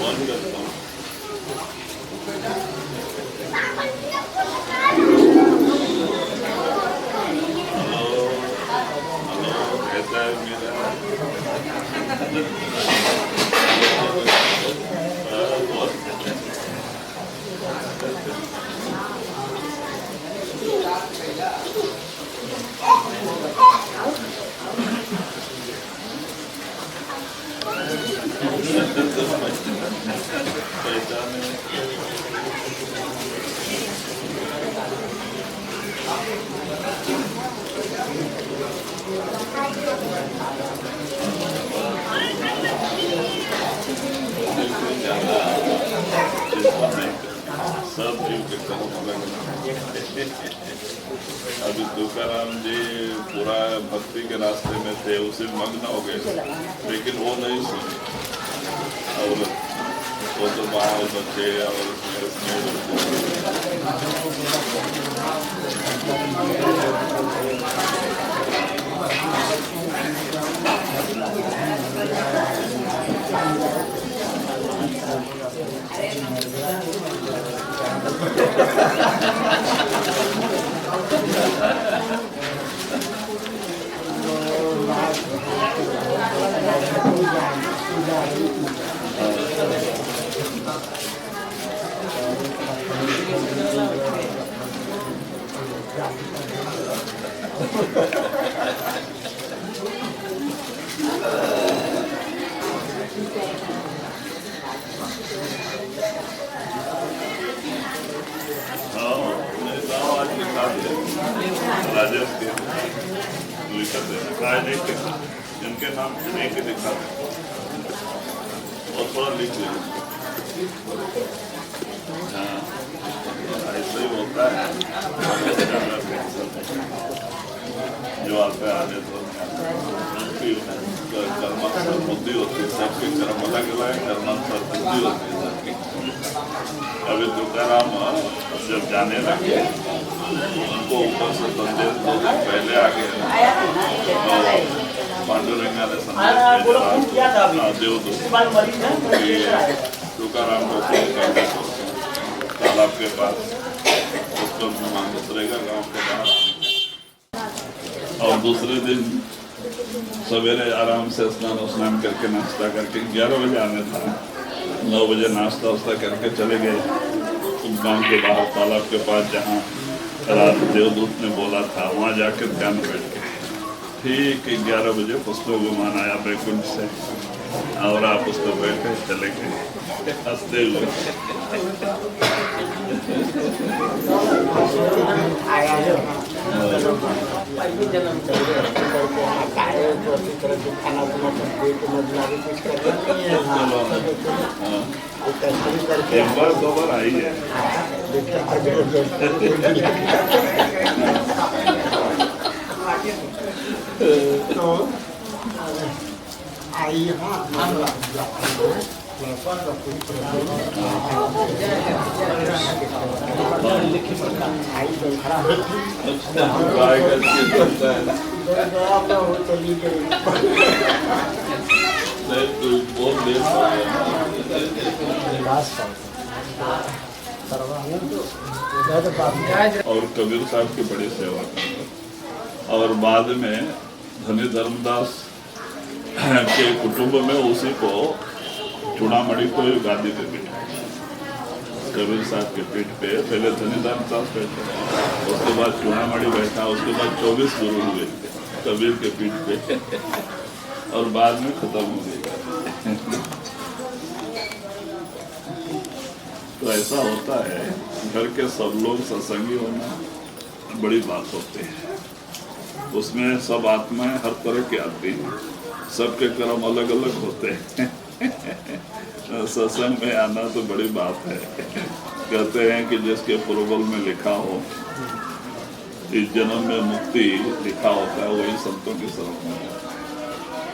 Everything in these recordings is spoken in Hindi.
ऑन करता हूँ। हेलो हेलो, कैसा है मेरा? सब जीव के कर्म लगना। अभी तुकाराम जी पूरा भक्ति के रास्ते में थे, उसे मग्न हो गए, लेकिन वो नहीं सुने। और वो तो बाल बच्चे और राजेश के लिखा देना, जिनके नाम नहीं के लिखा और थोड़ा लिख लेना। हाँ, ऐसा ही होता है। जो आप पे आने तो कर्मांतर बुद्धि होती है, सबकी कर्म अलग अलग है, कर्मांतर बुद्धि होती है सबकी। अभी तुकाराम जब जाने लगे, उनको ऊपर से संदेश 2 दिन पहले आ गए। पांडुरंगा ने संदेश देवदूत तुकाराम को तालाब के पास उसको मेहमान उतरेगा गाँव के बाहर। और दूसरे दिन सवेरे आराम से स्नान करके नाश्ता करके 11 बजे आने था, 9 बजे नाश्ता वास्ता करके चले गए गाँव के बाहर तालाब के पास, जहाँ रात देवदूत ने बोला था, वहाँ जाकर ध्यान बैठ के ठीक 11 बजे पुष्प विमान आया बैकुंठ से, और आप उस पर बैठे चले गए हंसते हुए। एक बार 2 बार आई है। तो आई और कबीर साहब की बड़ी सेवा करते। और बाद में धनी धर्मदास के कुटुंब में उसी को चूड़ामणि को गादी पे बैठा, कबीर साहब के पीठ पे पहले धनी धर्मदास बैठे, उसके बाद चूड़ामणि बैठा, उसके बाद 24 गुरु हुए कबीर के पीठ पे, और बाद में खत्म हो गया। तो ऐसा होता है, घर के सब लोग सत्संगी होना बड़ी बात होती है। उसमें सब आत्माएं हर तरह की आती हैं, सबके कर्म अलग अलग होते हैं। सत्संग में आना तो बड़ी बात है। कहते हैं कि जिसके पूर्वल में लिखा हो इस जन्म में मुक्ति लिखा होता है, वही संतों की शरण में है,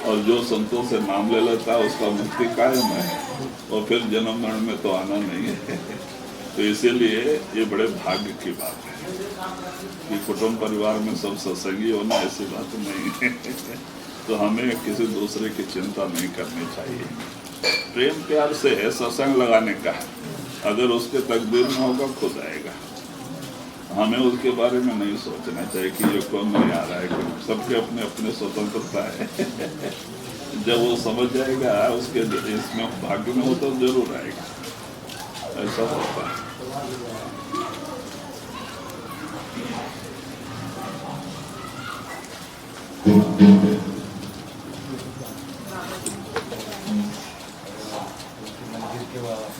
और जो संतों से नाम ले लेता है उसका मुक्ति कायम है, और फिर जन्म मरण में तो आना नहीं है। तो इसीलिए ये बड़े भाग्य की बात है कि कुटुंब परिवार में सब सत्संगी होना, ऐसी बात नहीं है। तो हमें किसी दूसरे की चिंता नहीं करनी चाहिए। प्रेम प्यार से है सत्संग लगाने का, अगर उसके तकदीर में होगा खुद आएगा। हमें उसके बारे में नहीं सोचना चाहिए कि ये कौन नहीं आ रहा है, सबके अपने अपने स्वतंत्रता है। जब वो समझ जाएगा उसके इसमें भाग्य में हो तो जरूर आएगा, ऐसा होता है।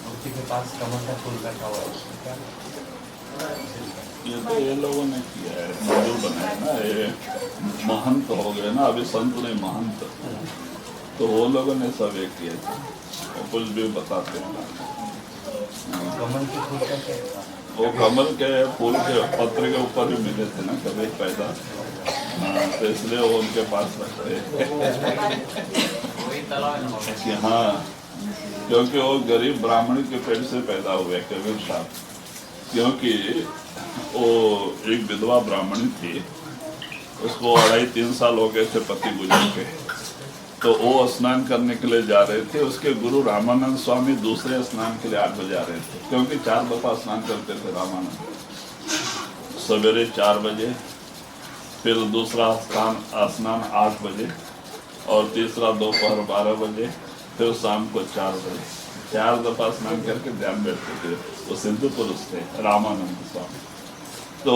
मूर्ति के पास कमल का फूल रखा हुआ है। ये तो ये लोगों ने किया है, मंदिर बनाया ना, ये महंत हो गए ना, अभी संत नहीं महंत, तो वो लोगों ने सब ये किया था, वो कुछ भी बताते हैं। कमल के फूल का क्या? वो कमल के फूल के पत्र के ऊपर भी मिले थे ना कभी पैदा, तो इसलिए वो उनके पास रखते कि हाँ, क्योंकि वो गरीब ब्राह्मण के पेट से पैदा हुए कबीर साहब, क्योंकि वो एक विधवा ब्राह्मणी थी, उसको 2.5-3 साल हो गए थे पति गुजर के, तो वो स्नान करने के लिए जा रहे थे, उसके गुरु रामानंद स्वामी दूसरे स्नान के लिए 8 बजे आ रहे थे, क्योंकि 4 दफा स्नान करते थे रामानंद, सवेरे 4 बजे, फिर दूसरा स्नान 8 बजे, और तीसरा दोपहर 12 बजे, फिर शाम को 4 बजे, 4 दफा स्नान करके ध्यान बैठते थे। वो सिंधु पुरुष थे रामानंद स्वामी, तो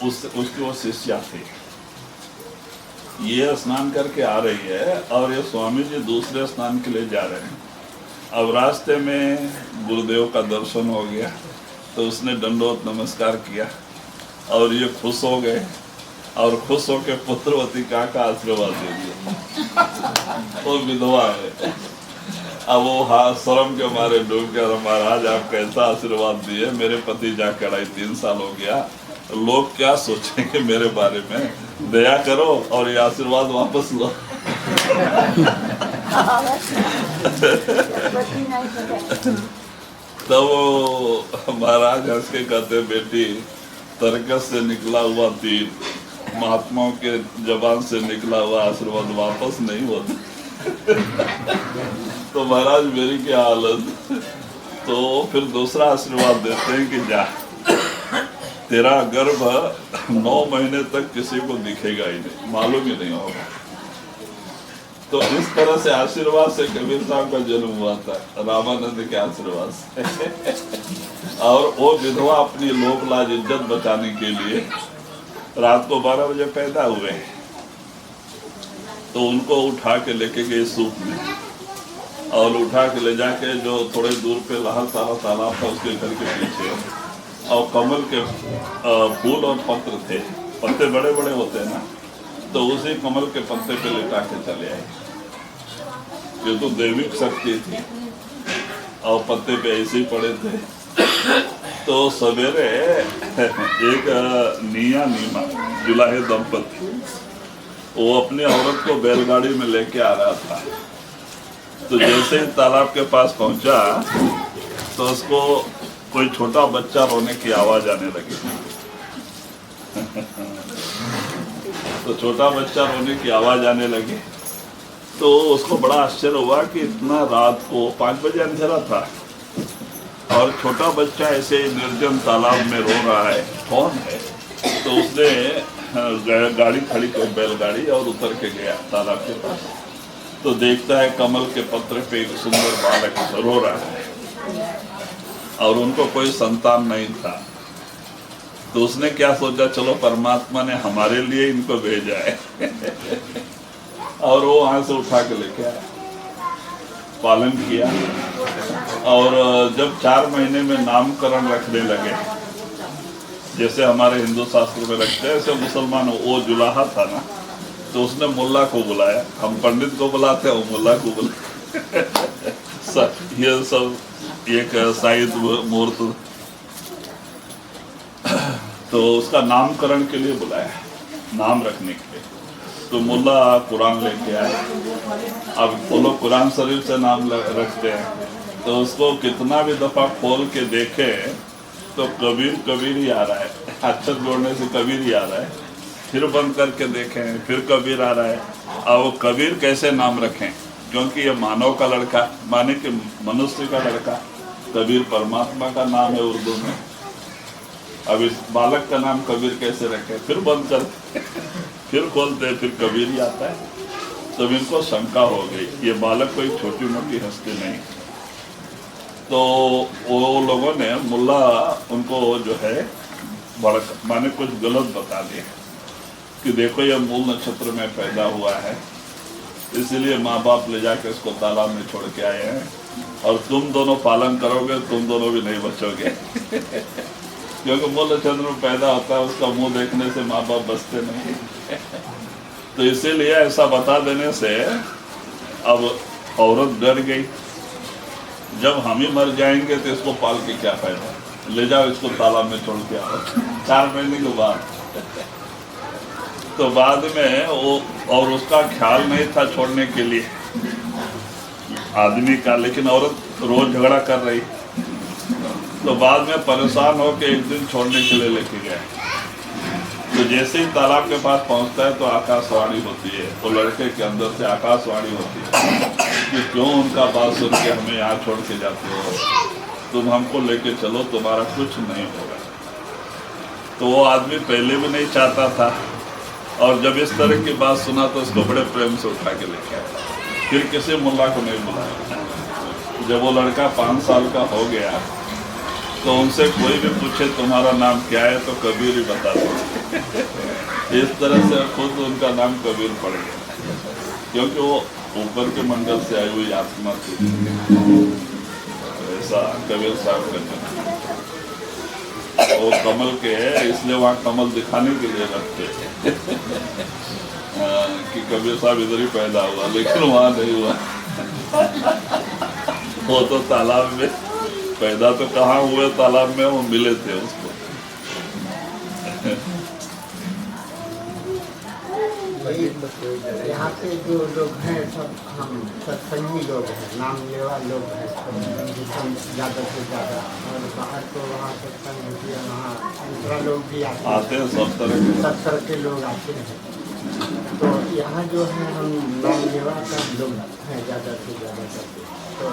उसकी वो शिष्या थी। ये स्नान करके आ रही है और ये स्वामी जी दूसरे स्नान के लिए जा रहे हैं। अब रास्ते में गुरुदेव का दर्शन हो गया, तो उसने दंडवत नमस्कार किया और ये खुश हो गए, और खुश होकर पुत्रवती का आशीर्वाद दे दिया। वो विधवा है, अब वो शर्म के मारे डूब गया, महाराज आप कैसा आशीर्वाद दिए, मेरे पति जाकर 2.5-3 साल हो गया, लोग क्या सोचेंगे मेरे बारे में, दया करो और ये आशीर्वाद वापस लो। तब वो महाराज हंस के कहते, बेटी तरकस से निकला हुआ तीर, महात्माओं के जबान से निकला हुआ आशीर्वाद वापस नहीं होता। तो महाराज मेरी क्या हालत, तो फिर दूसरा आशीर्वाद देते हैं कि जा, तेरा गर्भ 9 महीने तक किसी को दिखेगा ही नहीं, मालूम ही नहीं होगा। तो इस तरह से आशीर्वाद से कबीर साहब का जन्म हुआ था, रामानंद के आशीर्वाद से। और वो विधवा अपनी लोक लाज इज्जत बचाने के लिए रात को 12 बजे पैदा हुए, तो उनको उठा के लेके गए सूप में, और उठा के ले जाके जो थोड़े दूर पे लहर सारा तालाब था उसके घर के पीछे, और कमल के फूल और पत्र थे, पत्ते बड़े बड़े होते हैं ना, तो उसी कमल के पत्ते पे लिटा के चले आए। ये तो दैविक शक्ति थी, और पत्ते पे ऐसे ही पड़े थे। तो सवेरे एक निया नीमा जुलाहे दंपति, वो अपनी औरत को बैलगाड़ी में लेके आ रहा था, तो जैसे ही तालाब के पास पहुंचा तो उसको कोई छोटा बच्चा रोने की आवाज आने लगी। तो छोटा बच्चा रोने की आवाज आने लगी, तो उसको बड़ा आश्चर्य हुआ कि इतना रात को 5 बजे अंधेरा था और छोटा बच्चा ऐसे निर्जन तालाब में रो रहा है, कौन है? तो उसने गाड़ी खड़ी कर, बैलगाड़ी, और उतर के गया तालाब के पास, तो देखता है कमल के पत्र पे एक सुंदर बालक रो रहा है, और उनको कोई संतान नहीं था। तो उसने क्या सोचा, चलो परमात्मा ने हमारे लिए इनको भेजा है। और वो वहां से उठा के लेके आया, पालन किया, और जब 4 महीने में नामकरण रखने लगे, जैसे हमारे हिंदू शास्त्र में रखते हैं, ऐसे मुसलमान, वो जुलाहा था ना, तो उसने मुल्ला को बुलाया, हम पंडित को बुलाते हैं, वो मुल्ला को बुलाया। ये सब एक शायद मुहूर्त, तो उसका नामकरण के लिए बुलाया, नाम रखने के लिए। तो मुल्ला कुरान लेके आए, अब वो लोग कुरान शरीफ से नाम रखते हैं, तो उसको कितना भी दफा खोल के देखे तो कबीर कबीर ही आ रहा है, अक्षर जोड़ने से कबीर ही आ रहा है, फिर बंद करके देखें फिर कबीर आ रहा है। अब वो कबीर कैसे नाम रखें, क्योंकि ये मानव का लड़का, माने कि मनुष्य का लड़का, कबीर परमात्मा का नाम है उर्दू में। अब इस बालक का नाम कबीर कैसे रखे? फिर बंद करते फिर खोलते, फिर कबीर ही आता है। तो इनको शंका हो गई, ये बालक कोई छोटी मोटी हस्ती नहीं। तो वो लोगों ने, मुल्ला उनको जो है भड़क माने कुछ गलत बता दिया कि देखो ये मूल नक्षत्र में पैदा हुआ है, इसीलिए माँ बाप ले जाके इसको तालाब में छोड़ के आए हैं, और तुम दोनों पालन करोगे, तुम दोनों भी नहीं बचोगे क्योंकि मूल नक्षत्र में पैदा होता है, उसका मुंह देखने से माँ बाप बचते नहीं तो इसीलिए ऐसा बता देने से अब औरत डर गई, जब हम ही मर जाएंगे तो इसको पाल के क्या फायदा, ले जाओ इसको तालाब में छोड़ के आओ 4 महीने के बाद तो बाद में वो, और उसका ख्याल नहीं था छोड़ने के लिए आदमी का, लेकिन औरत रोज झगड़ा कर रही। तो बाद में परेशान होकर एक दिन छोड़ने के लिए लेके गए। तो जैसे ही तालाब के पास पहुंचता है तो आकाशवाणी होती है, वो लड़के के अंदर से आकाशवाणी होती है कि क्यों उनका बात सुन के हमें यहाँ छोड़ के जाते हो, तुम हमको लेके चलो, तुम्हारा कुछ नहीं होगा। तो वो आदमी पहले भी नहीं चाहता था, और जब इस तरह की बात सुना तो उसको बड़े प्रेम से उठा के लेके आया। फिर किसी मुल्ला को नहीं बुलाया। जब वो लड़का 5 साल का हो गया तो उनसे कोई भी पूछे तुम्हारा नाम क्या है तो कबीर ही बता दो इस तरह से खुद उनका नाम कबीर पड़ गया, क्योंकि वो ऊपर के मंडल से आई हुई आत्मा थी। ऐसा कबीर साहब का जन्म, वो कमल के है इसलिए वहाँ कमल दिखाने के लिए रखते कि कबीर साहब इधर ही पैदा हुआ, लेकिन वहाँ नहीं हुआ वो तो तालाब में पैदा, तो कहाँ हुए तालाब में, वो मिले थे उसको यहाँ पे जो लोग हैं सब हम सत्संगी लोग हैं, नाम लेवा लोग हैं, सब ज़्यादा से ज़्यादा। और बाहर तो वहाँ सत्संग होती है, वहाँ दूसरा लोग भी आते हैं, सब तरह के लोग आते हैं। तो यहाँ जो है हम नाम लेवा का लोग हैं ज़्यादा से ज़्यादा करते। तो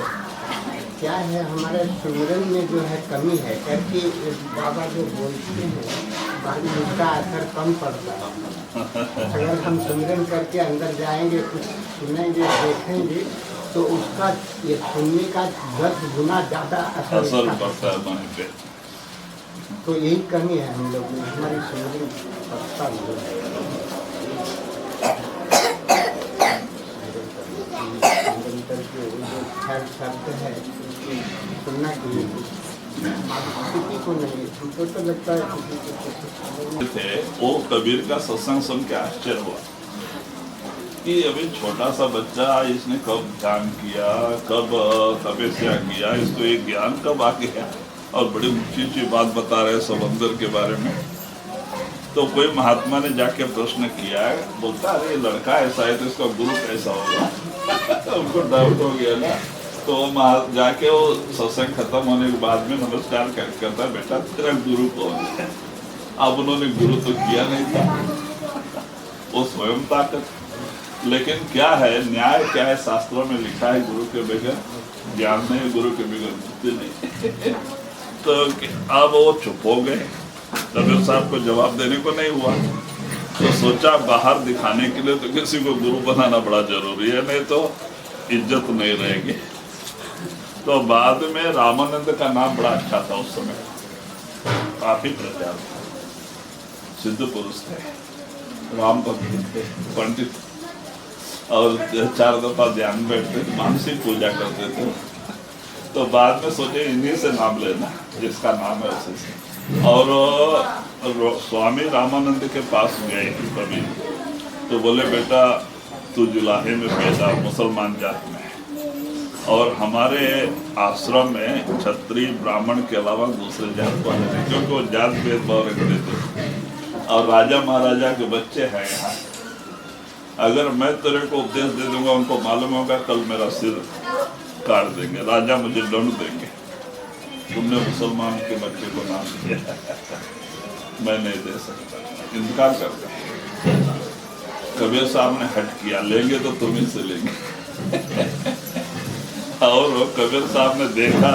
क्या है हमारे सुमिरन में जो है कमी है, क्योंकि बाबा जो बोलते हैं बाकी उसका असर कम पड़ता है। अगर हम सुमिरन करके अंदर जाएंगे, कुछ सुनेंगे, देखेंगे, तो उसका ये सुनने का 10 गुना ज़्यादा असर पड़ता है मन पे। तो यही कमी है हम लोग में, हमारी सुमिरन पड़ता शब्द है सुनना चाहिए किसी को नहीं, हमको तो लगता है किसी थे। वो कबीर का सत्संग सुन के आश्चर्य हुआ कि अभी छोटा सा बच्चा, इसने कब ध्यान किया, कब तपस्या किया, इसको एक ज्ञान कब आ गया, और बड़ी ऊंची बात बता रहे समंदर के बारे में। तो कोई महात्मा ने जाके प्रश्न किया, बोलता अरे लड़का ऐसा है तो इसका गुरु कैसा होगा उनको डाउट हो गया ना। तो जाके वो सत्संग खत्म होने के बाद में नमस्कार करके कहता है बेटा तेरा गुरु कौन है। अब उन्होंने गुरु तो किया नहीं था, वो स्वयं ताकत। लेकिन क्या है न्याय, क्या है शास्त्रों में लिखा है गुरु के बगैर ज्ञान नहीं, गुरु के बगैर मुक्ति नहीं तो अब वो चुप हो गए, कबीर साहब को जवाब देने को नहीं हुआ। तो सोचा बाहर दिखाने के लिए तो किसी को गुरु बनाना बड़ा जरूरी है, नहीं तो इज्जत नहीं रहेगी। तो बाद में रामानंद का नाम बड़ा अच्छा था, उस समय काफी प्रचार था, सिद्ध पुरुष थे, राम भक्त थे, पंडित, और 4 दफा ध्यान बैठते, मानसिक पूजा करते थे। तो बाद में सोचे इन्हीं से नाम लेना, जिसका नाम है उसी से। और स्वामी रामानंद के पास गए कभी, तो बोले बेटा तू जुलाहे में पैदा, मुसलमान जात में, और हमारे आश्रम में क्षत्रिय ब्राह्मण के अलावा दूसरे जात को आने, क्योंकि वो जात भेदभाव रखते थे, और राजा महाराजा के बच्चे हैं यहाँ। अगर मैं तेरे को उपदेश दे दूंगा, उनको मालूम होगा कल मेरा सिर काट देंगे, राजा मुझे दंड देंगे, तुमने मुसलमान के बच्चे को नाम दिया मैं नहीं दे सकता, इनकार कर दे। कबीर साहब ने हट किया, लेंगे तो तुम ही से लेंगे और कबीर साहब ने देखा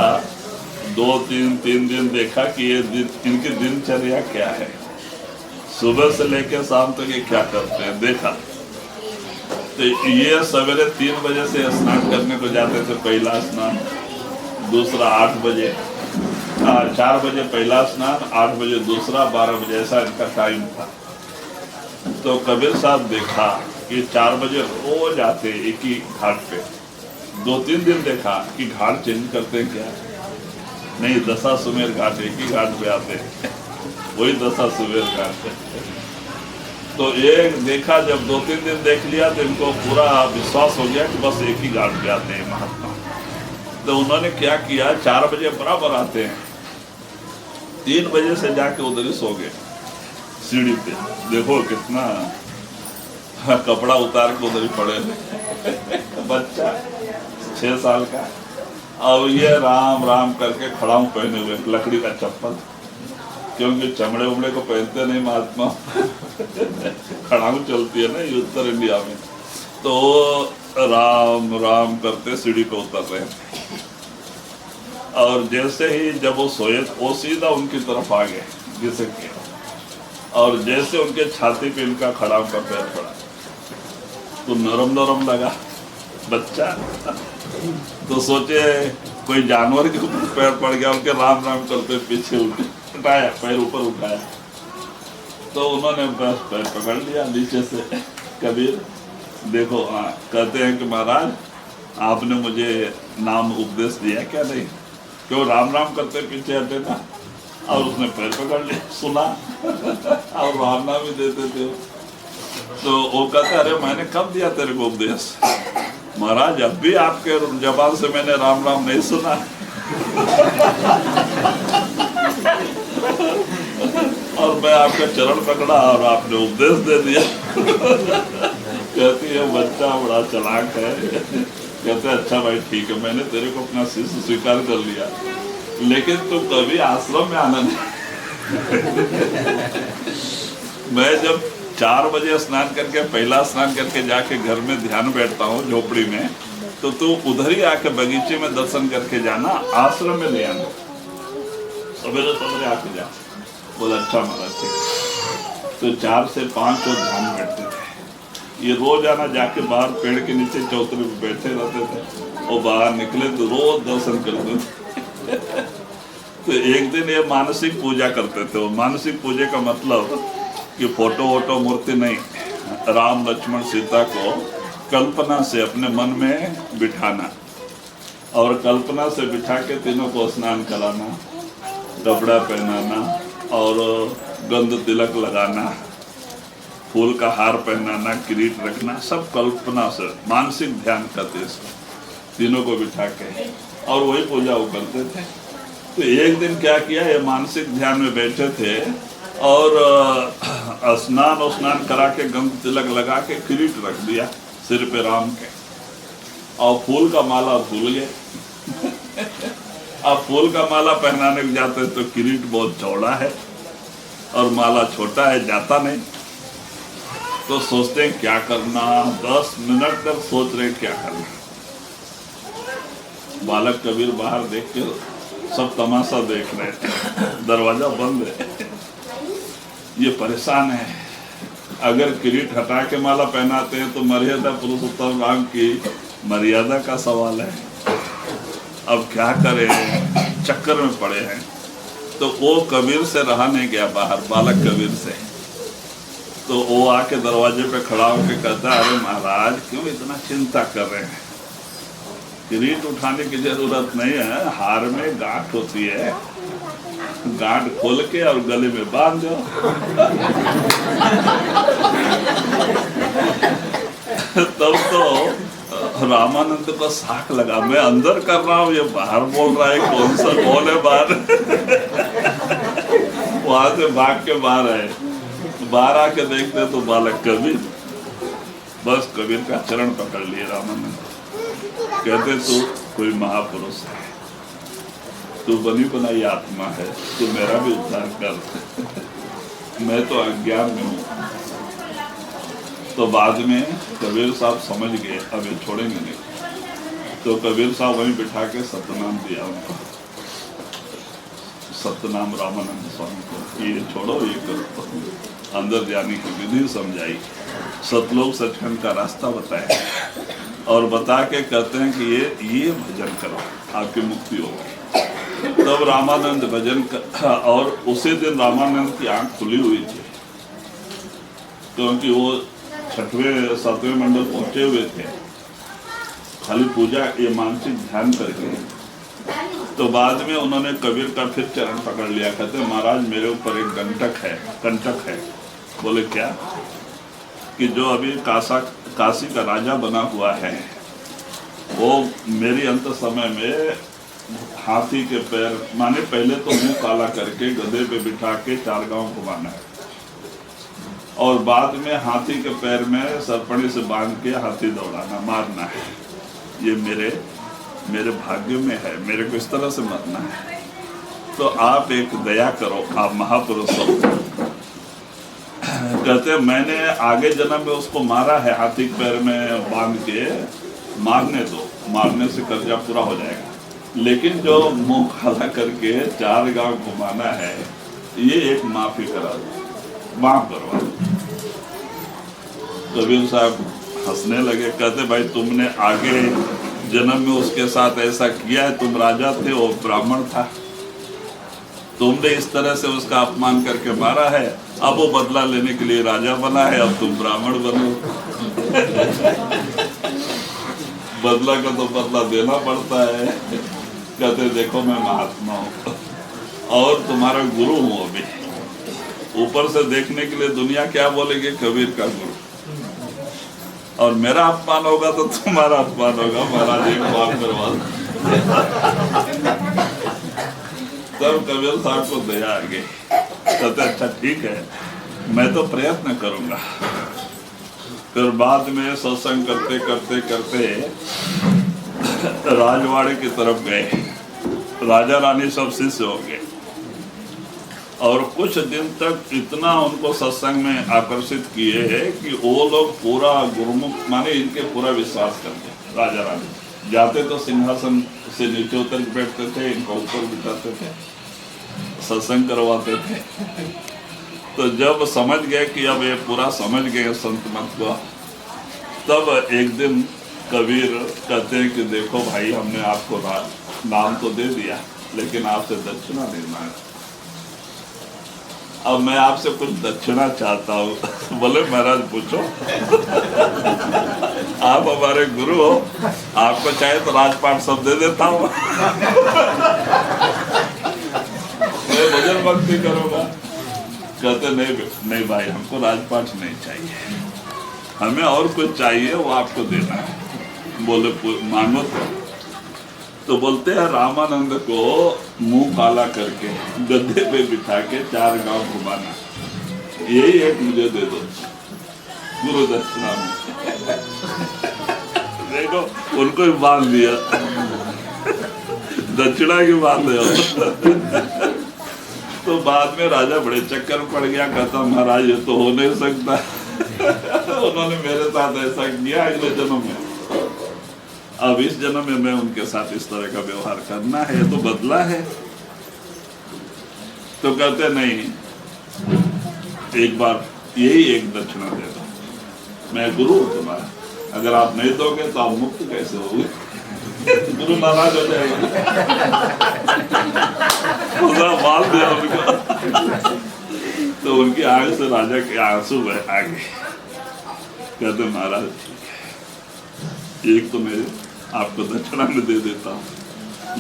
2-3 दिन देखा कि ये दिन इनकी दिनचर्या क्या है, सुबह से लेकर शाम तक ये क्या करते हैं देखा। तो ये सवेरे 3 बजे से स्नान करने को जाते थे, पहला स्नान, दूसरा 8 बजे, 4 बजे पहला स्नान, 8 बजे दूसरा, 12 बजे, ऐसा इनका टाइम था। तो कबीर साहब देखा कि 4 बजे रोज आते एक ही घाट पे। 2-3 दिन देखा कि घाट चेंज करते हैं क्या, नहीं दशाश्वमेध घाट एक ही घाट पे आते हैं, वही दशाश्वमेध घाट पे। तो एक देखा, जब 2-3 दिन देख लिया तो इनको पूरा विश्वास हो गया कि बस एक ही घाट पे आते हैं महात्मा। तो उन्होंने क्या किया, 4 बजे बराबर आते हैं, 3 बजे से जाके उधर ही सो गए सीढ़ी पे। देखो कितना कपड़ा उतार के उधर ही पड़े बच्चा 6 साल का, और ये राम राम करके खड़ा हूँ पहने हुए लकड़ी का चप्पल, क्योंकि चमड़े उमड़े को पहनते नहीं महात्मा खड़ाऊ चलती है ना ये उत्तर इंडिया में। तो राम राम करते सीढ़ी पे उतर रहे थे, और जैसे ही जब वो सोए वो सीधा उनकी तरफ आ गए घिसक के, और जैसे उनके छाती पे इनका खड़ाऊ का पैर पड़ा तो नरम नरम लगा बच्चा। तो सोचे कोई जानवर के ऊपर पैर पड़ गया, उनके राम राम करते पीछे उठाया, पैर ऊपर उठाया, तो उन्होंने बस पैर पकड़ लिया नीचे से। कबीर देखो, कहते हैं कि महाराज आपने मुझे नाम उपदेश दिया क्या, नहीं क्यों राम राम करते पीछे हटे ना, और उसने पैर पकड़ लिया, सुना और राम नाम भी देते थे। तो वो कहते अरे मैंने कब दिया तेरे को उपदेश, महाराज अब भी आपके जबान से मैंने राम राम नहीं सुना और मैं आपका चरण पकड़ा और आपने उपदेश दे दिया कहती है बच्चा बड़ा चालाक है। कहते अच्छा भाई ठीक है, मैंने तेरे को अपना शिष्य स्वीकार कर लिया, लेकिन तुम कभी आश्रम में आना नहीं मैं जब 4 बजे स्नान करके पहला स्नान करके जाके घर में ध्यान बैठता हूँ झोपड़ी में, तो तू उधर ही आके बगीचे में दर्शन करके जाना, आश्रम में ले आना, सवेरे सवेरे आके जा। बोला अच्छा महाराज ठीक। तो 4 से 5 वो ध्यान बैठते थे, ये रोज आना जाके बाहर पेड़ के नीचे चौतरे पे बैठे रहते थे, और बाहर निकले तो रोज दर्शन करते थे तो एक दिन ये मानसिक पूजा करते थे। वो मानसिक पूजा का मतलब कि फोटो वोटो मूर्ति नहीं, राम लक्ष्मण सीता को कल्पना से अपने मन में बिठाना, और कल्पना से बिठा के तीनों को स्नान कराना, कपड़ा पहनाना और गंध तिलक लगाना, फूल का हार पहनाना, किरीट रखना, सब कल्पना से मानसिक ध्यान करते इसको, तीनों को बिठा के, और वही पूजा वो करते थे। तो एक दिन क्या किया, ये मानसिक ध्यान में बैठे थे और स्नान करा के गंध तिलक लगा के किरीट रख दिया सिर पे राम के, और फूल का माला भूल गए अब फूल का माला पहनाने को जाते तो किरीट बहुत चौड़ा है और माला छोटा है, जाता नहीं। तो सोचते हैं क्या करना, 10 मिनट तक सोच रहे क्या करना। बालक कबीर बाहर देख के सब तमाशा देख रहे हैं, दरवाजा बंद है, ये परेशान है। अगर किरीट हटा के माला पहनाते हैं तो मर्यादा पुरुषोत्तम राम की मर्यादा का सवाल है, अब क्या करें, चक्कर में पड़े हैं। तो वो कबीर से रहा नहीं गया बाहर, बालक कबीर से। तो वो आके दरवाजे पे खड़ा होकर कहता अरे महाराज क्यों इतना चिंता कर रहे हैं, किरीट उठाने की जरूरत नहीं है, हार में गांठ होती है, गांठ खोल के और गले में बांध दो तब तो रामानंद को साख लगा, मैं अंदर कर रहा हूँ, ये बाहर बोल रहा है, कौन सा कौन है बाहर वहां से भाग के बाहर आए, बाहर आके देखते तो बालक कबीर, बस कबीर का चरण पकड़ लिए रामानंद, कहते तू कोई महापुरुष है, तू बनी बनाई आत्मा है, तू मेरा भी उद्धार कर मैं तो अज्ञान में हूँ। तो बाद में कबीर साहब समझ गए अब ये छोड़ेंगे नहीं, तो कबीर साहब वहीं बिठा के सतनाम दिया उनको, सतनाम रामानंद स्वामी को, ये छोड़ो ये करो, अंदर जाने की विधि समझाई, सतलोक सचखंड का रास्ता बताया और बता के कहते हैं कि ये भजन करो आपकी मुक्ति होगी। तब रामानंद भजन और उसी दिन रामानंद की आंख खुली हुई थी, क्योंकि वो 6वें 7वें मंडल पहुंचे हुए थे, खाली पूजा ये मानसिक ध्यान करके। तो बाद में उन्होंने कबीर का फिर चरण पकड़ लिया, कहते महाराज मेरे ऊपर एक कंटक है। बोले क्या? कि जो अभी काशी का राजा बना हुआ है वो मेरी अंत समय में हाथी के पैर, माने पहले तो मुंह काला करके गधे पे बिठा के 4 गांव घुमाना है और बाद में हाथी के पैर में सरपणी से बांध के हाथी दौड़ाना, मारना है। ये मेरे भाग्य में है, मेरे को इस तरह से मरना है। तो आप एक दया करो, आप महापुरुष हो। कहते मैंने आगे जन्म में उसको मारा है, हाथी के पैर में बांध के, मारने दो, मारने से कर्जा पूरा हो जाएगा। लेकिन जो मुंह काला करके 4 गांव घुमाना है, ये एक माफी करा दो, माफ करवा दो। कबीर साहब हंसने लगे, कहते भाई तुमने आगे जन्म में उसके साथ ऐसा किया है, तुम राजा थे वो ब्राह्मण था, तुमने इस तरह से उसका अपमान करके मारा है, अब वो बदला लेने के लिए राजा बना है, अब तुम ब्राह्मण बनो। बदला का तो बदला देना पड़ता है। कहते देखो मैं महात्मा हूँ और तुम्हारा गुरु हूँ, अभी ऊपर से देखने के लिए दुनिया क्या बोलेगी, कबीर का गुरु, और मेरा अपमान होगा तो तुम्हारा अपमान होगा, महाराज एक माफ करवा दो। तब कबीर साहब को दया आ गई, कहते अच्छा ठीक है मैं तो प्रयत्न करूंगा। फिर बाद में सत्संग करते करते करते राजवाड़े की तरफ गए, राजा रानी सब शिष्य हो गए और कुछ दिन तक इतना उनको सत्संग में आकर्षित किए हैं कि वो लोग पूरा गुरुमुख माने इनके पूरा विश्वास करते। राजा रानी जाते तो सिंहासन से नीचे उतर बैठते थे, इनको ऊपर बिठाते थे, सत्संग करवाते थे। तो जब समझ गए कि अब ये पूरा समझ गए संत मत को, तब एक दिन कबीर कहते हैं कि देखो भाई हमने आपको नाम तो दे दिया लेकिन आपसे दक्षिणा नहीं मांगा, अब मैं आपसे कुछ दक्षिणा चाहता हूँ। बोले महाराज पूछो। आप हमारे गुरु हो, आपको चाहे तो राजपाट सब दे देता हूँ। मैं भजन भक्ति करूँगा। कहते नहीं भाई हमको राजपाट नहीं चाहिए, हमें और कुछ चाहिए, वो आपको देना है। बोले मांगो तो बोलते हैं रामानंद को मुंह काला करके गद्दे पे बिठा के 4 गांव घुमाना, यही एक मुझे दे दो गुरु दक्षिणा में। देखो उनको भी बांध दिया, दक्षिणा की बात है। तो बाद में राजा बड़े चक्कर पड़ गया, कहता महाराज ये तो हो नहीं सकता। उन्होंने मेरे साथ ऐसा किया अगले जन्म में, अब इस जन्म में मैं उनके साथ इस तरह का व्यवहार करना है, तो बदला है। तो कहते नहीं, एक बार यही एक दक्षिणा दे दो, मैं गुरु हूं तुम्हारा, अगर आप नहीं दोगे तो आप मुक्त कैसे होगे? गुरु नाराज हो जाएगा। माल दिया उनको। तो उनकी आंख से राजा के आंसू आ गए। कहते महाराज एक तो मैं आपको दक्षिणा में दे देता हूँ,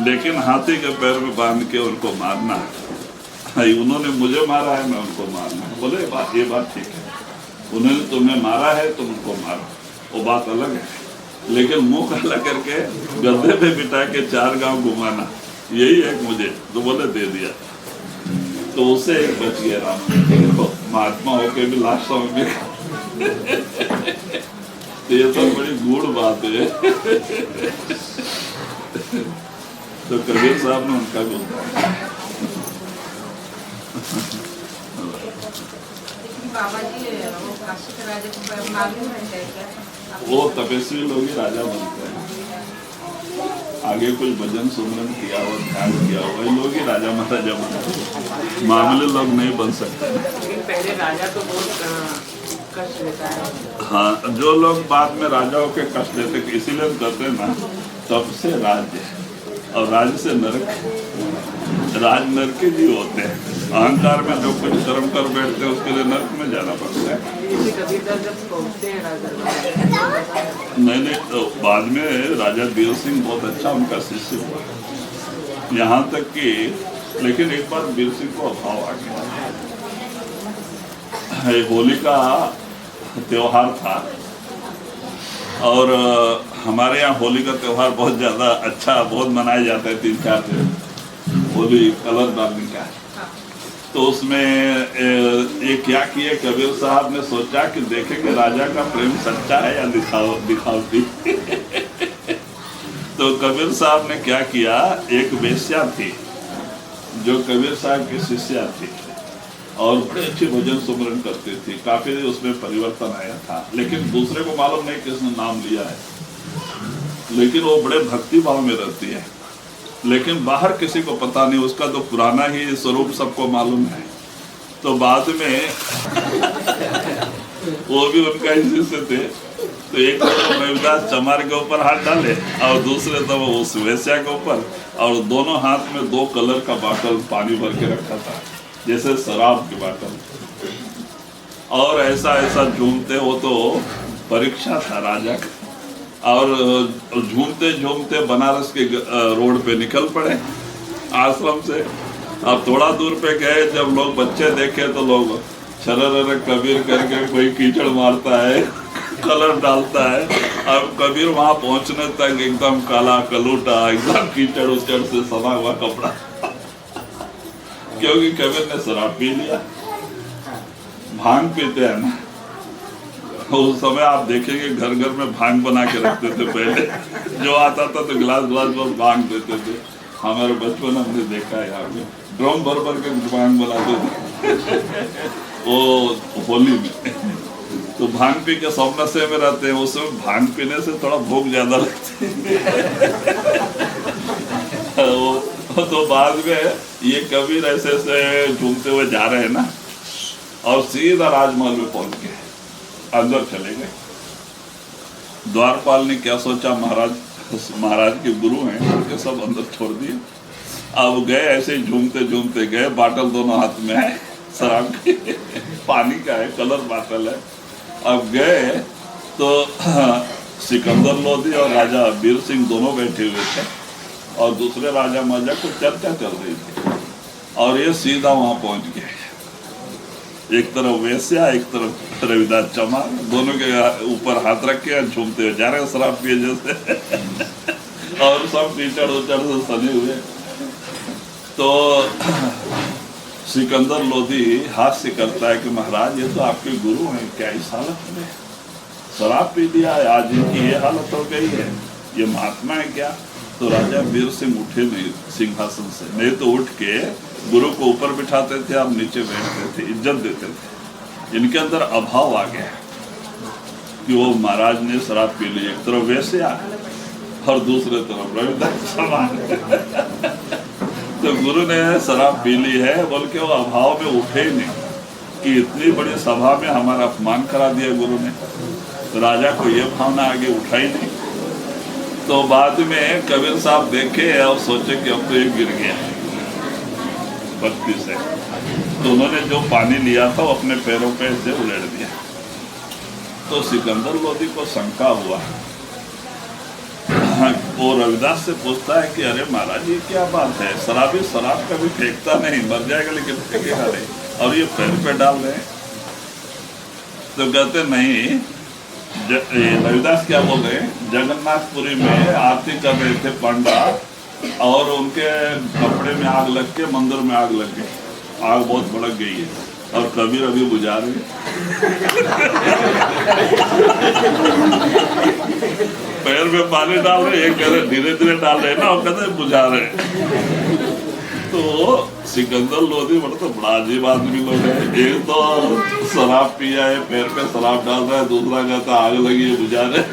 लेकिन हाथी के पैर में बांध के उनको मारना है। उन्होंने मुझे मारा है, मैं उनको मारना है। बोले ये बात ठीक है, उन्होंने तुम्हें मारा है तुम उनको मारो, वो बात अलग है, लेकिन मुंह काला करके गद्दे पे बिठा के 4 गांव घुमाना, यही एक मुझे। तो बोले दे दिया। तो उससे एक बच गया राम, महात्मा होके भी लास्ट समय में। तो ये सब बड़ी गूढ़ बात है। तो कबीर साहब ने उनका भी बाबा जी वो काशी के राजा को मालूम है क्या? वो तपस्वी लोग ही राजा बनते हैं। आगे कोई भजन सुमरन किया हो, ध्यान किया हो, वही लोग ही राजा महाराजा बने, मामूली लोग नहीं बन सकते। लेकिन पहले राजा तो बहुत कष्ट देता है। हाँ, जो लोग बाद में राजाओं के कष्ट देते, इसीलिए कहते हैं ना, तब से राज्य और राज्य से नरक, राज नरक के जीव होते हैं। अहंकार में जो कुछ कर्म कर बैठते हैं उसके लिए नरक में जाना पड़ता है। जैसे कबीरदास जब पहुँचते हैं राजा मैंने तो बाद में राजा वीर सिंह बहुत अच्छा उनका शिष्य हुआ, यहाँ तक कि लेकिन एक बार वीर सिंह को अभाव आ गया। होली का त्योहार था और हमारे यहाँ होली का त्योहार बहुत ज़्यादा अच्छा बहुत मनाया जाता है। 3-4 दिन होली कलर डालने का। तो उसमें ये क्या किए, कबीर साहब ने सोचा कि देखेंगे राजा का प्रेम सच्चा है या दिखावटी। तो कबीर साहब ने क्या किया, एक वेश्या थी जो कबीर साहब की शिष्या थी और बड़े अच्छे भजन सुमरन करती थी, काफी उसमें परिवर्तन आया था, लेकिन दूसरे को मालूम नहीं किसने नाम लिया है, लेकिन वो बड़े भक्ति भाव में रहती है, लेकिन बाहर किसी को पता नहीं, उसका तो पुराना ही स्वरूप सबको मालूम है। तो बाद में वो भी उनका ही शिष्य थे, तो एक तो रविदास चमार के ऊपर हाथ डाले और दूसरे तो वो उस वेश्या के ऊपर, और दोनों हाथ में 2 कलर का बाटल पानी भर के रखा था जैसे शराब की बाटल, और ऐसा ऐसा झूमते, वो तो परीक्षा था राजा का, और झूमते झूमते बनारस के रोड पे निकल पड़े आश्रम से। अब थोड़ा दूर पे गए, जब लोग बच्चे देखे तो लोग शरर कबीर करके कोई कीचड़ मारता है, कलर डालता है। अब कबीर वहां पहुंचने तक एकदम काला कलूटा, एकदम कीचड़ उचड़ से सना हुआ कपड़ा, क्योंकि कबीर ने शराब पी लिया। भांग पीते हैं ना, उस समय आप देखेंगे घर घर में भांग बना के रखते थे पहले, जो आता था तो गिलास बस भांग देते थे। हमारे बचपन हमने देखा है, यहाँ पे ड्रम भर भर के भांग बनाते थे वो होली में। तो भांग पी के सब नशे में रहते हैं, उस समय भांग पीने से थोड़ा भूख ज्यादा लगती है। तो बाद में ये कबीर ऐसे ऐसे झूमते हुए जा रहे हैं ना, और सीधा राजमहल में पहुंच गए, अंदर चले गए। द्वारपाल ने क्या सोचा, महाराज के गुरु हैं, उनके सब अंदर छोड़ दिए। अब गए ऐसे ही झूमते झूमते गए, बाटल दोनों हाथ में है, शराब की पानी का है, कलर बाटल है। अब गए तो सिकंदर लोधी और राजा वीर सिंह दोनों बैठे हुए थे, और दूसरे राजा महाराजा को चर्चा चल रही थी, और ये सीधा वहां पहुंच गए। एक तरफ वेश्या, एक तरफ रविदास चमार, दोनों के ऊपर हाथ रख के झूमते हुए जा रहे हैं शराब पिए जैसे, और सब कीचड़ उचड़ से सने हुए। तो सिकंदर लोधी हास्य करता है कि महाराज ये तो आपके गुरु हैं, क्या इस हालत में शराब पी दिया है, आज इनकी ये हालत हो गई है, ये महात्मा है क्या? तो राजा वीर सिंह उठे नहीं सिंहासन से, नहीं तो उठ के गुरु को ऊपर बिठाते थे, आप नीचे बैठते थे, इज्जत देते थे। इनके अंदर अभाव आ गया कि वो महाराज ने शराब पी ली, एक तरफ वेश्या और दूसरे तरफ रविदास चमार। तो गुरु ने शराब पी ली है बोल के वो अभाव में उठे ही नहीं, कि इतनी बड़ी सभा में हमारा अपमान करा दिया गुरु ने। तो राजा को ये भावना आगे उठा ही नहीं। तो बाद में कबीर साहब देखे और सोचे कि अब तो ये गिर गया भक्ति से, तो उन्होंने जो पानी लिया था वो अपने पैरों पे से उलट दिया। तो सिकंदर लोधी को शंका हुआ, वो रविदास से पूछता है कि अरे महाराज ये क्या बात है, शराबी शराब कभी फेंकता नहीं, मर जाएगा लेकिन फेंकेगा नहीं, और ये पैर पे डाल रहे हैं। तो कहते नहीं, रविदास क्या बोल रहे हैं, जगन्नाथपुरी में आरती कर रहे थे पंडा, और उनके कपड़े में आग लग के मंदिर में आग लग गई, आग बहुत भड़क गई है, और कबीर अभी बुझा रहे पैर में पानी डाल रहे, एक कह रहे धीरे धीरे डाल रहे ना, और कहते बुझा रहे। तो सिकंदर लोधी तो बड़ा अजीब आदमी लोग है, एक तो शराब पिया है, पैर पे शराब डाल रहा है, दूसरा कहता आग लगी है बुझा रहे।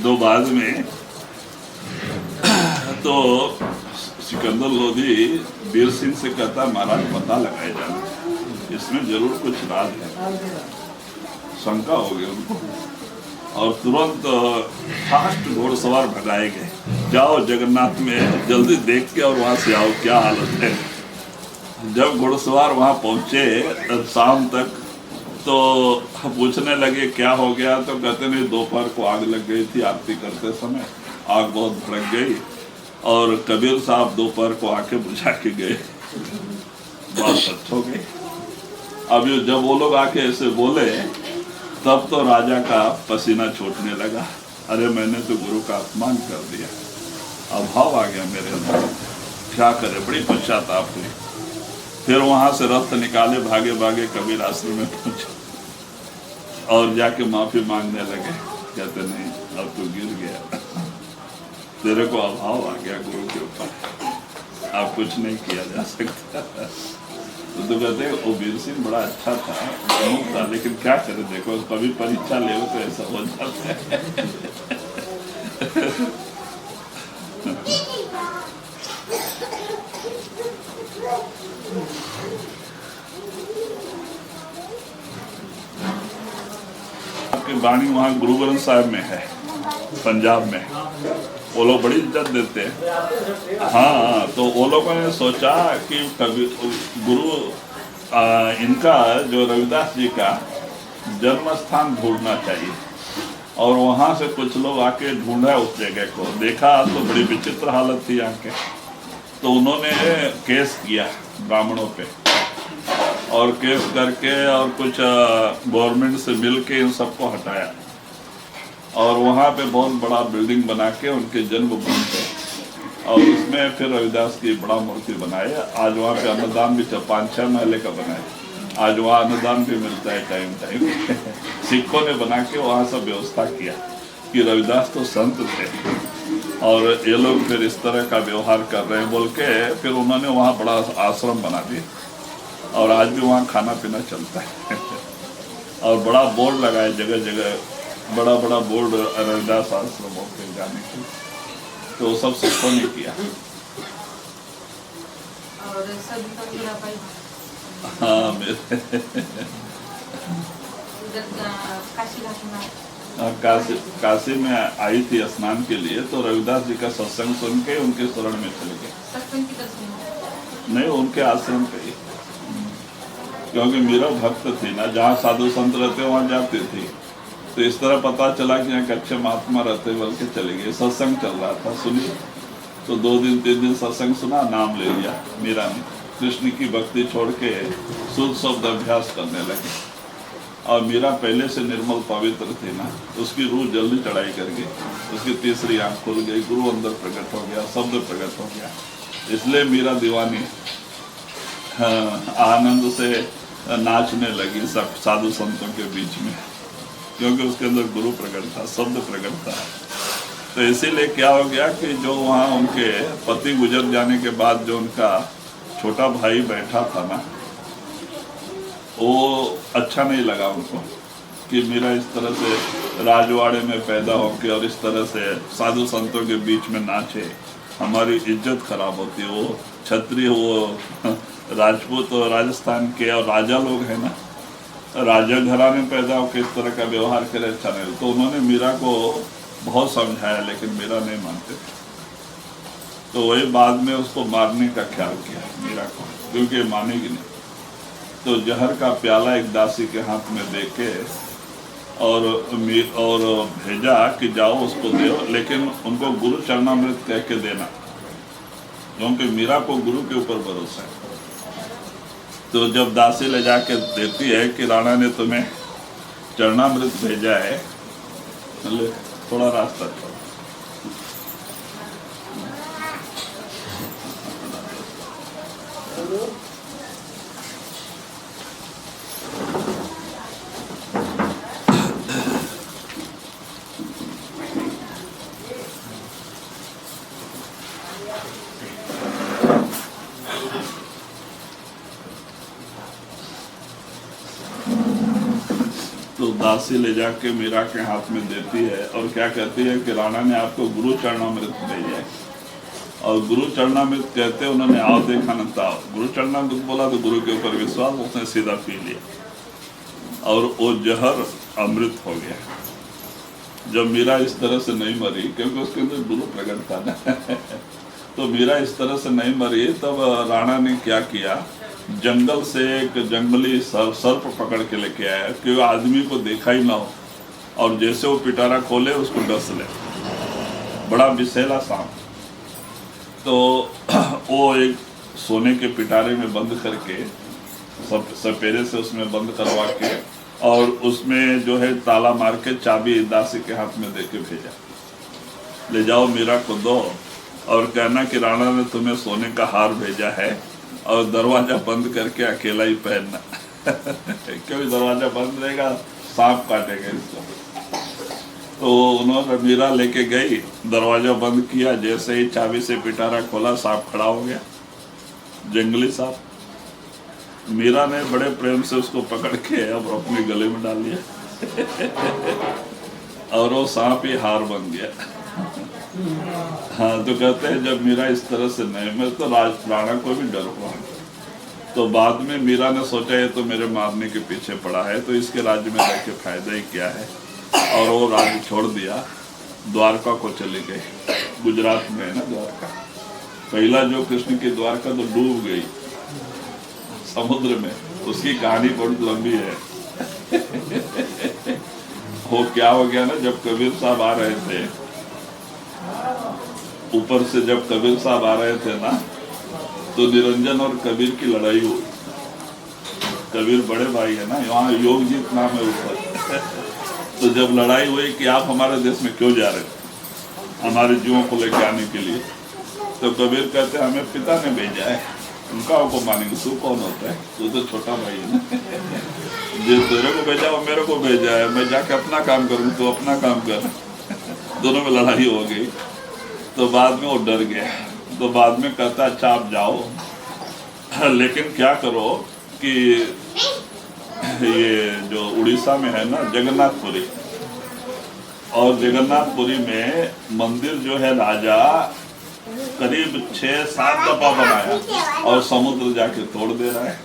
तो बाद में तो सिकंदर लोधी वीर सिंह से कहता महाराज पता लगाए जाना, इसमें जरूर कुछ राज है। शंका हो गई उनको और तुरंत फास्ट घोड़सवार भगाए गए, जाओ जगन्नाथ में जल्दी देख के और वहां से आओ क्या हालत है। जब घोड़सवार वहां पहुंचे शाम तक तो पूछने लगे क्या हो गया, तो कहते नहीं दोपहर को आग लग गई थी आरती करते समय, आग बहुत भड़क गई और कबीर साहब दोपहर को आके बुझा के गए। बात सच हो गई। अब जब वो लोग आके ऐसे बोले तब तो राजा का पसीना छूटने लगा, अरे मैंने तो गुरु का अपमान कर दिया, अभाव आ गया मेरे अंदर, क्या करे, बड़ी पश्चाताप हुई। फिर वहां से रथ निकाले, भागे भागे कबीर आश्रम में पहुंचे और जाके माफी मांगने लगे। कहते नहीं अब तो गिर गया, तेरे को अभाव आ गया गुरु के ऊपर, अब कुछ नहीं किया जा सकता। तो कहते वो वीर सिंह बड़ा अच्छा था, प्रमुख था, लेकिन क्या करे, देखो कभी परीक्षा ले तो ऐसा हो जाता है। आपकी वाणी वहाँ गुरु ग्रंथ साहिब में है, पंजाब में, वो लोग बड़ी इज्जत देते हैं। हाँ, तो वो लोगों ने सोचा कि कभी गुरु इनका जो रविदास जी का जन्म स्थान ढूंढना चाहिए और वहाँ से कुछ लोग आके ढूंढा उस जगह को, देखा तो बड़ी विचित्र हालत थी यहाँ के, तो उन्होंने केस किया ब्राह्मणों पे और केस करके और कुछ गवर्नमेंट से मिल के इन सबको हटाया और वहाँ पे बहुत बड़ा बिल्डिंग बना के उनके जन्मभूमि पे और उसमें फिर रविदास की बड़ा मूर्ति बनाए। आज वहाँ पे अन्नदान भी 5-6 महले का बनाए, आज वहाँ अन्नदान भी मिलता है टाइम टाइम। सिखों ने बना के वहाँ सब व्यवस्था किया कि रविदास तो संत थे और ये लोग फिर इस तरह का व्यवहार कर रहे हैं बोल के फिर उन्होंने वहाँ बड़ा आश्रम बना दिया और आज भी वहाँ खाना पीना चलता है। और बड़ा बोर्ड लगाए जगह जगह, बड़ा बड़ा बोर्ड रविदास आश्रमों के जाने की, तो वो सब सिखों ने किया। और सब हाँ मेरे काशी में आई थी स्नान के लिए, तो रविदास जी का सत्संग सुन के उनके शरण में चले गए। नहीं, उनके आश्रम पे ही, क्योंकि मेरा भक्त थी ना, जहाँ साधु संत रहते वहाँ जाती थी, तो इस तरह पता चला कि यहाँ अच्छे महात्मा रहते बोल के चले गए। सत्संग चल रहा था, सुनी तो 2 दिन 3 दिन सत्संग सुना, नाम ले लिया मीरा ने, कृष्ण की भक्ति छोड़ के शुद्ध शब्द अभ्यास करने लगे। और मीरा पहले से निर्मल पवित्र थी ना, उसकी रूह जल्दी चढ़ाई कर गई, उसकी तीसरी आंख खुल गई, गुरु अंदर प्रकट हो गया, शब्द प्रकट हो गया, इसलिए मीरा दीवानी आनंद से नाचने लगी सब साधु संतों के बीच में, क्योंकि उसके अंदर गुरु प्रकट था, शब्द प्रकट था। तो इसीलिए क्या हो गया कि जो वहाँ उनके पति गुजर जाने के बाद जो उनका छोटा भाई बैठा था ना, वो अच्छा नहीं लगा उनको कि मेरा इस तरह से राजवाड़े में पैदा होके और इस तरह से साधु संतों के बीच में नाचे, हमारी इज्जत खराब होती है। वो क्षत्रिय, वो राजपूत और राजस्थान के और राजा लोग हैं ना, राजा घराने पैदा होकर इस तरह का व्यवहार करे अच्छा नहीं। तो उन्होंने मीरा को बहुत समझाया, लेकिन मीरा नहीं मानते थे, तो वही बाद में उसको मारने का ख्याल किया मीरा को, क्योंकि मानेगी नहीं। तो जहर का प्याला एक दासी के हाथ में दे के और भेजा कि जाओ उसको दो, लेकिन उनको गुरु चरणामृत कह के देना, क्योंकि मीरा को गुरु के ऊपर भरोसा है। तो जब दासी ले जाके देती है कि राणा ने तुम्हें चरणामृत भेजा है, थोड़ा रास्ता छोड़ो, तो तो दासी ले जाके मीरा के हाथ में देती है और क्या कहती है कि राणा ने आपको गुरु चरणामृत भेजा है। और गुरु चरणामृत कहते उन्होंने आओ देखा न ताओ, गुरु चरणामृत बोला तो गुरु के ऊपर विश्वास, उसने सीधा पी लिया और वो जहर अमृत हो गया। जब मीरा इस तरह से नहीं मरी, क्योंकि उसके अंदर गुरु प्रकट था ना तो मीरा इस तरह से नहीं मरी, तब राणा ने क्या किया, जंगल से एक जंगली सर्प पकड़ के लेके आया कि वो आदमी को देखा ही ना हो, और जैसे वो पिटारा खोले उसको डस ले, बड़ा विषैला सांप। तो वो एक सोने के पिटारे में बंद करके सपेरे से उसमें बंद करवा के और उसमें जो है ताला मार के चाबी दासी के हाथ में देके भेजा, ले जाओ मीरा को दो और कहना कि राणा ने तुम्हें सोने का हार भेजा है और दरवाजा बंद करके अकेला ही पहनना क्योंकि दरवाजा बंद रहेगा सांप काटेगा इसको। तो उन्होंने मीरा लेके गई, दरवाजा बंद किया, जैसे ही चाबी से पिटारा खोला सांप खड़ा हो गया, जंगली सांप। मीरा ने बड़े प्रेम से उसको पकड़ के अब अपने गले में डाल लिया और वो सांप ही हार बन गया। हाँ, तो कहते हैं जब मीरा इस तरह से नहीं मैं तो राणा को भी डर हुआ। तो बाद में मीरा ने सोचा ये तो मेरे मारने के पीछे पड़ा है, तो इसके राज्य में रह के फायदा ही क्या है, और वो राज्य छोड़ दिया, द्वारका को चली गई। गुजरात में है ना द्वारका, पहला जो कृष्ण की द्वारका तो डूब गई समुद्र में, उसकी कहानी बहुत लंबी है वो क्या हो गया ना, जब कबीर साहब आ रहे थे ऊपर से, जब कबीर साहब आ रहे थे ना, तो निरंजन और कबीर की लड़ाई हुई। कबीर बड़े भाई है ना, वहाँ योगजीत नाम है ऊपर तो जब लड़ाई हुई कि आप हमारे देश में क्यों जा रहे हमारे जीवों को लेकर आने के लिए, तो कबीर कहते हैं हमें पिता ने भेजा है, उनका को मानेंगे, तू कौन होता है, तू तो छोटा भाई है ना जिस तेरे को भेजा वो मेरे को भेजा है, मैं जाके अपना काम करूँ तो अपना काम कर दोनों में लड़ाई हो गई। तो बाद में वो डर गया, तो बाद में कहता अच्छा आप जाओ, लेकिन क्या करो कि ये जो उड़ीसा में है ना जगन्नाथपुरी, और जगन्नाथपुरी में मंदिर जो है राजा करीब 6-7 दफा बनाया और समुद्र जाके तोड़ दे रहा है।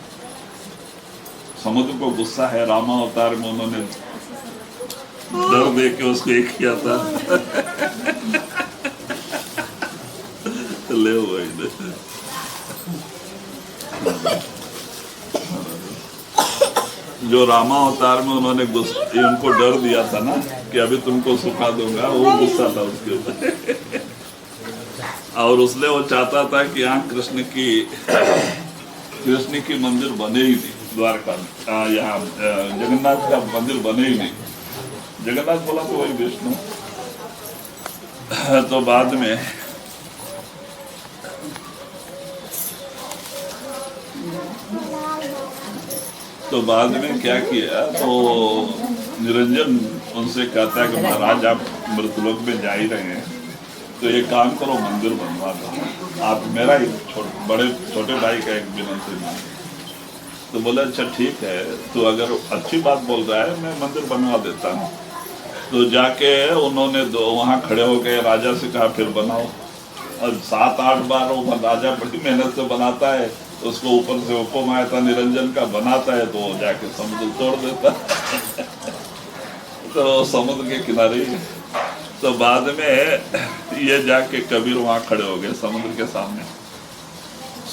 समुद्र को गुस्सा है, रामा अवतार में उन्होंने डर दे के उसको एक किया था ले हुआ जो रामा अवतार में उन्होंने उनको डर दिया था ना कि अभी तुमको सुखा दूंगा, वो गुस्सा था उसके ऊपर और उसने वो चाहता था कि यहाँ कृष्ण की मंदिर बने ही नहीं द्वारका में, यहाँ जगन्नाथ का मंदिर बने ही नहीं। जगन्नाथ बोला तो वही विष्णु। तो बाद में क्या किया, तो निरंजन उनसे कहता है कि महाराज आप मृतलोक में जा ही रहे हैं, तो ये काम करो मंदिर बनवा दो, आप मेरा ही बड़े छोटे भाई का एक विनंती मांगे। तो बोले अच्छा ठीक है, तो अगर अच्छी बात बोल रहा है मैं मंदिर बनवा देता हूँ। तो जाके उन्होंने वहाँ खड़े हो गए, राजा से कहा फिर बनाओ, और 7-8 बार वो राजा बड़ी मेहनत से बनाता है, उसको ऊपर से हुक्म आया था निरंजन का, बनाता है तो जाके समुद्र तोड़ देता तो समुद्र के किनारे। तो बाद में ये जाके कबीर वहाँ खड़े हो गए समुद्र के सामने।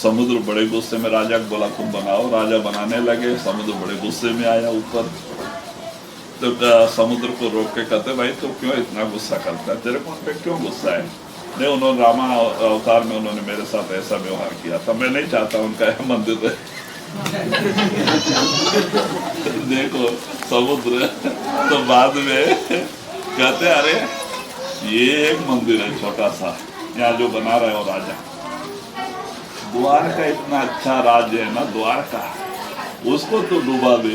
समुद्र बड़े गुस्से में राजा को बोला तुम बनाओ, राजा बनाने लगे, समुद्र बड़े गुस्से में आया ऊपर। तो समुद्र को रोक के कहते भाई तू क्यों इतना गुस्सा करता है, तेरे को उन पे क्यों गुस्सा है? नहीं, उन्होंने रामा अवतार में उन्होंने मेरे साथ ऐसा व्यवहार किया था, मैं नहीं चाहता उनका यह मंदिर है देखो समुद्र। तो बाद में कहते अरे ये एक मंदिर है छोटा सा, यहाँ जो बना रहे हो राजा, द्वारका इतना अच्छा राज्य है ना द्वारका, उसको तो डुबा दे,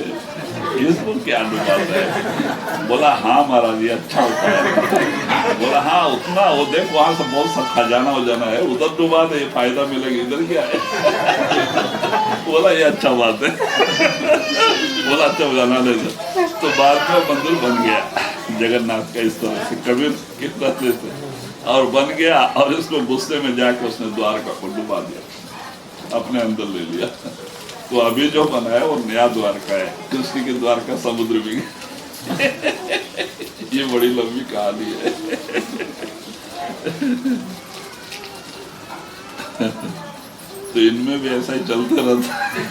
इसको क्या डुबाता है? बोला हाँ महाराज ये अच्छा होता है। बोला हाँ उतना, वो देख वहां से बहुत सा खजाना हो जाना है, उधर डुबा दे, फायदा मिलेगा, इधर क्या है बोला ये अच्छा बात है। बोला अच्छा बना ले। तो बाद में मंदिर बन गया जगन्नाथ का इस तरह से, कबीर की तरह से, और बन गया। और इसको गुस्से में जाकर उसने द्वारका को डुबा दिया, अपने अंदर ले लिया। तो अभी जो बना है वो नया द्वारका है, कृष्ण की द्वारका समुद्र में। ये बड़ी लंबी कहानी है। तो इनमें भी ऐसा ही चलते रहता है।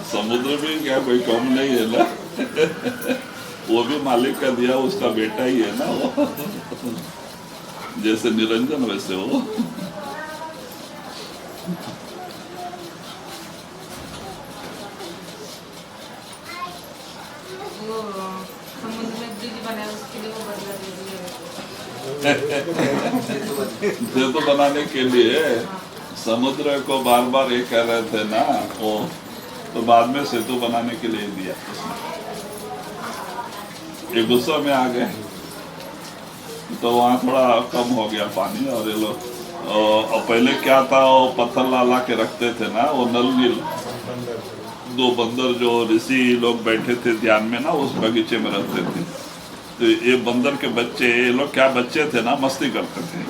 समुद्र भी क्या कोई कम नहीं है ना। वो भी मालिक का दिया, उसका बेटा ही है ना वो। जैसे निरंजन वैसे वो। समुद्र में ब्रिज बना है उसके लिए वो बदला दे दिया। सेतु बनाने के लिए समुद्र को बार बार ये कह रहे थे ना वो, तो बाद में सेतु बनाने के लिए दिया। ये गुस्सा में आ गए तो वहाँ थोड़ा कम हो गया पानी। और ये लोग और पहले क्या था, वो पत्थर ला ला के रखते थे ना, वो नल नील दो बंदर जो ऋषि लोग बैठे थे ध्यान में ना, उस बगीचे में रहते थे। तो ये बंदर के बच्चे, ये लोग क्या बच्चे थे ना, मस्ती करते थे।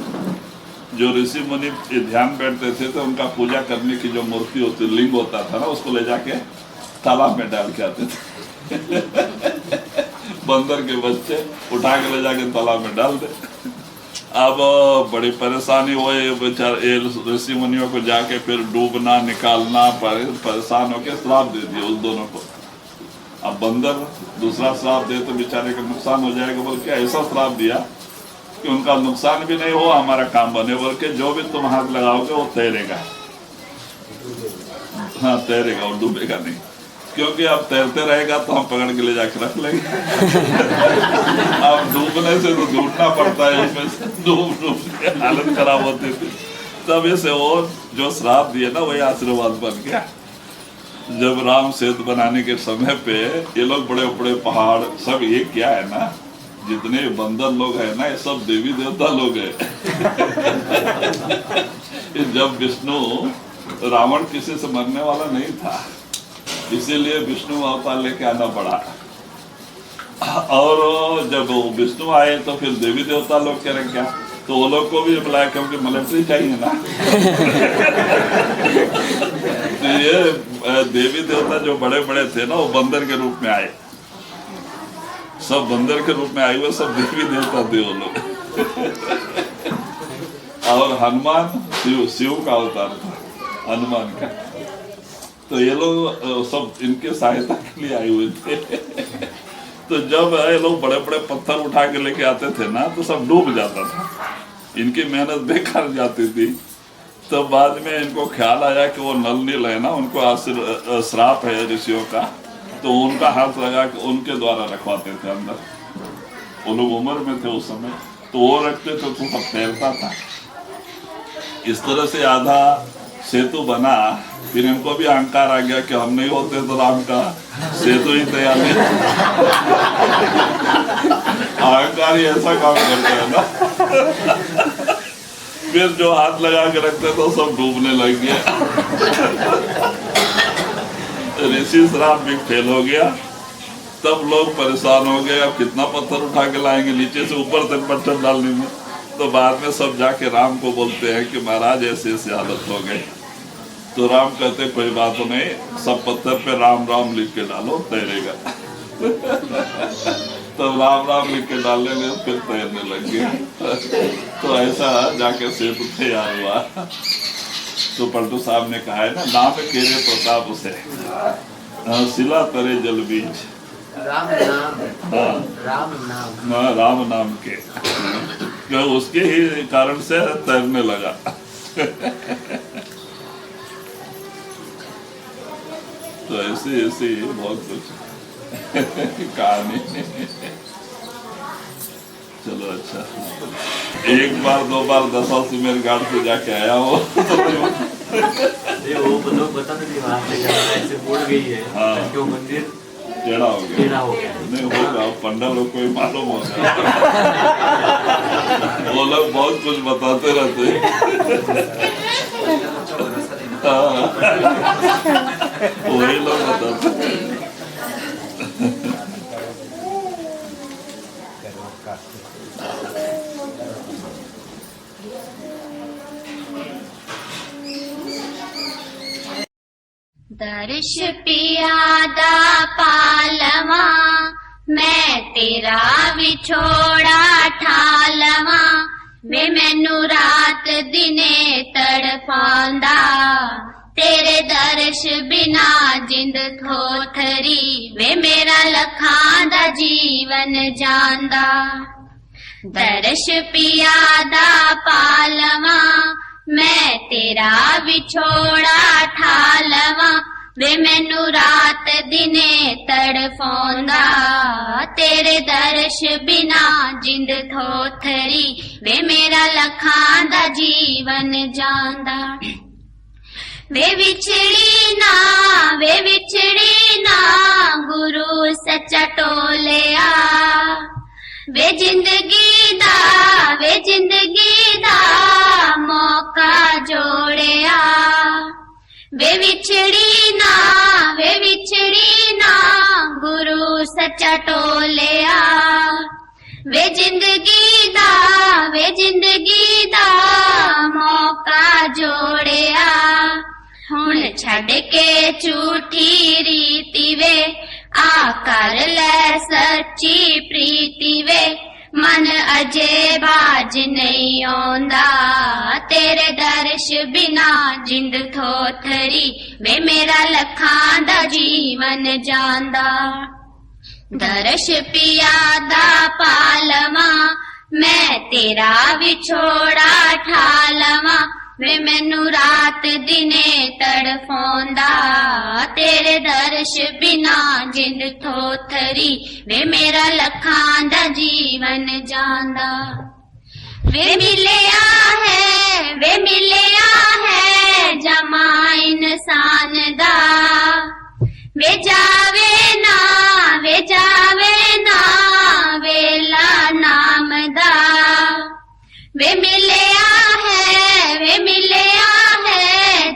जो ऋषि मुनि ध्यान बैठते थे तो उनका पूजा करने की जो मूर्ति होती, लिंग होता था ना, उसको ले जाके तालाब में डाल के आते थे। बंदर के बच्चे उठा के ले जाके तालाब में डाल दे। अब बड़ी परेशानी हुई बेचारे ऋषि मुनियों को, जाके फिर डूबना निकालना, परेशान होकर श्राप दे दिया उस दोनों को। अब बंदर दूसरा श्राप दे तो बेचारे का नुकसान हो जाएगा, बोल के ऐसा श्राप दिया कि उनका नुकसान भी नहीं हो, हमारा काम बने, बोल के जो भी तुम हाथ लगाओगे वो तैरेगा। हाँ तैरेगा और डूबेगा नहीं, क्योंकि अब तैरते रहेगा तो हम पकड़ के ले जाकर रख लेंगे। अब डूबने से तो ढूंढना पड़ता है, उसमें से डूब के हालत खराब होती थी। तब ऐसे वो जो श्राप दिए ना वही आशीर्वाद बन गया। जब राम सेतु बनाने के समय पे ये लोग बड़े बड़े पहाड़ सब, ये क्या है ना, जितने बंदर लोग हैं ना, ये सब देवी देवता लोग हैं। जब विष्णु, रावण किसी से मरने वाला नहीं था, इसीलिए विष्णु अवतार लेके आना पड़ा। और जब विष्णु आए तो फिर देवी देवता लोग कह रहे क्या, तो वो लोग को भी बुलाया, क्योंकि मिलिट्री चाहिए ना। तो ये देवी देवता जो बड़े बड़े थे ना, वो बंदर के रूप में आए। सब बंदर के रूप में आए हुए सब देवी देवता थे वो लोग। और हनुमान शिव का अवतार था, हनुमान का। तो ये लोग सब इनके सहायता के लिए आए हुए थे। तो जब ये लोग बड़े बड़े पत्थर उठा के लेके आते थे ना, तो सब डूब जाता था, इनकी मेहनत बेकार जाती थी। तो बाद में इनको ख्याल आया कि वो नल नील है ना, उनको श्राप है ऋषियों का, तो उनका हाथ लगा के उनके द्वारा रखवाते थे अंदर। वो लोग उम्र में थे उस समय, तो वो रखते थे तो सब तैरता था। इस तरह से आधा सेतु बना। फिर इनको भी अहंकार आ गया कि हम नहीं होते तो राम का सेतु ही तैयार है। अहंकार ही ऐसा काम करता है ना। फिर जो हाथ लगा के रखते तो सब डूबने लग गया। ऋषि श्राप भी फेल हो गया। तब लोग परेशान हो गए, अब कितना पत्थर उठा के लाएंगे, नीचे से ऊपर तक पत्थर डालने में। तो बाद में सब जाके राम को बोलते हैं कि महाराज ऐसे ऐसे हालत हो गई। तो राम कहते कोई बात नहीं, सब पत्थर पे राम राम लिख के डालो, तैरेगा। तो राम राम लिख के डालने में फिर तैरने लग गए। तो ऐसा जाके सेतु तैयार हुआ। तो पलटू साहब ने कहा है ना, नाम केरे प्रताप उसे, शिला तरे जल बीज। राम नाम, राम नाम, राम नाम के, तो उसके ही कारण से तैरने लगा। तो ऐसे ऐसे बहुत कुछ कहानी। चलो अच्छा, एक बार दो बार 10 साल से मेरे घाट पे जाके आया हो। वो लोग बताते थे वहाँ से ऐसे बोल गई है, हाँ। क्यों मंदिर टेढ़ा हो गया, टेढ़ा हो गया। नहीं होगा, पंडा लोग को ही मालूम होगा। वो लोग बहुत कुछ बताते रहते। वही लोग बताते हैं। दर्श पियादा पालवा मैं तेरा विछोड़ा ठालवा वे मैनू रात दिने तड़पांदा तेरे दर्श बिना जिंद थोथरी वे मेरा लखां दा जीवन जांदा दर्श पियादा पालवा मैं तेरा विछोड़ा ठालवा वे मैनू रात दिने तड़फांदा तेरे दर्श बिना जिंद थोथरी वे मेरा लखां दा जीवन जांदा वे विछड़ी ना गुरु सच्चा टोलिया वे जिंदगी दा मौका जोड़िया वे विछड़ी ना गुरु सच्चा टोलिया वे जिंदगी दा मौका जोड़िया हुण छड़ के झूठी रीति वे आ कर ले सच्ची प्रीति वे मन अजे बाज नहीं आंदा तेरे दर्श बिना जिंद थोथरी वे मेरा लखां दा जीवन जांदा दर्श पियादा पालवा मैं तेरा विछोड़ा ठालवा वे मैनू रात दिने तड़फांदा तेरे दर्श बिना जिंद थोथरी वे मेरा लखां दा जीवन जांदा वे मिलिया है जमा इंसान दा वे जावे ना वेला नाम दा वे मिलिया है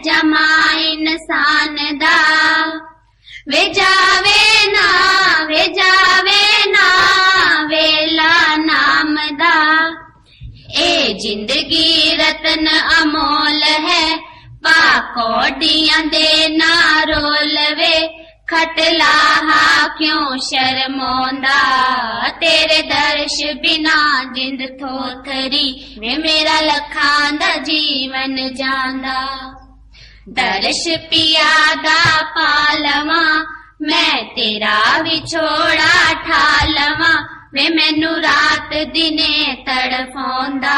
जमा इंसान दा वे जावे ना वेला नाम दा ए जिंदगी रतन अमोल है पाकोडियां दे ना रोल वे खटलाहा क्यों शर्मोंदा तेरे दर्श बिना जिंद थोथरी वे मेरा लखां दा जीवन जांदा दर्श पियादा पालवा मैं तेरा विछोड़ा ठालवा वे मैनू रात दिने तड़फांदा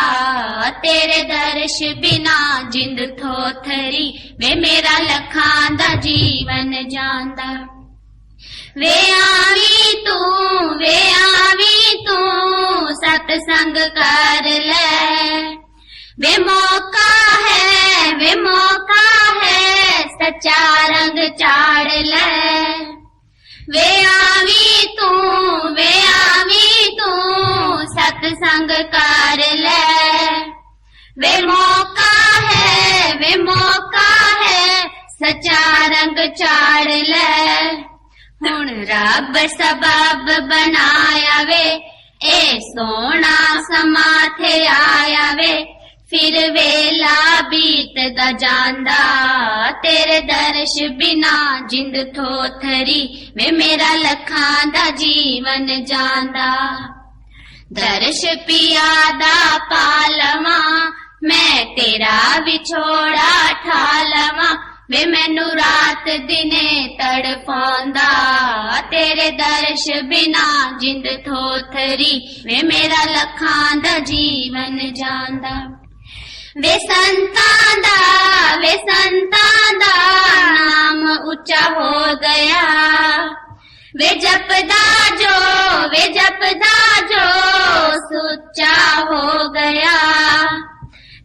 तेरे दर्श बिना जिंद थोथरी वे मेरा लखां दा जीवन जांदा वे आवी तू सतसंग कर ले वे मौका है सच्चा रंग चाड़ ले वे आवी तू सतसंग कर ले वे मौका है सच्चा रंग चाड़ ले हुण रब सबब बनाया वे ए सोना समा थे आया वे फिर वेला बीतदा जांदा तेरे दर्श बिना जिंद थोथरी वे मेरा लखां दा जीवन जांदा दर्श पियादा पालवा मैं तेरा विछोड़ा ठालवा वे मैनू रात दिने तड़पांदा तेरे दर्श बिना जिंद थोथरी वे मेरा लखां दा जीवन जांदा वे संतां दा नाम ऊंचा हो गया वे जपदा जो सुच्चा हो गया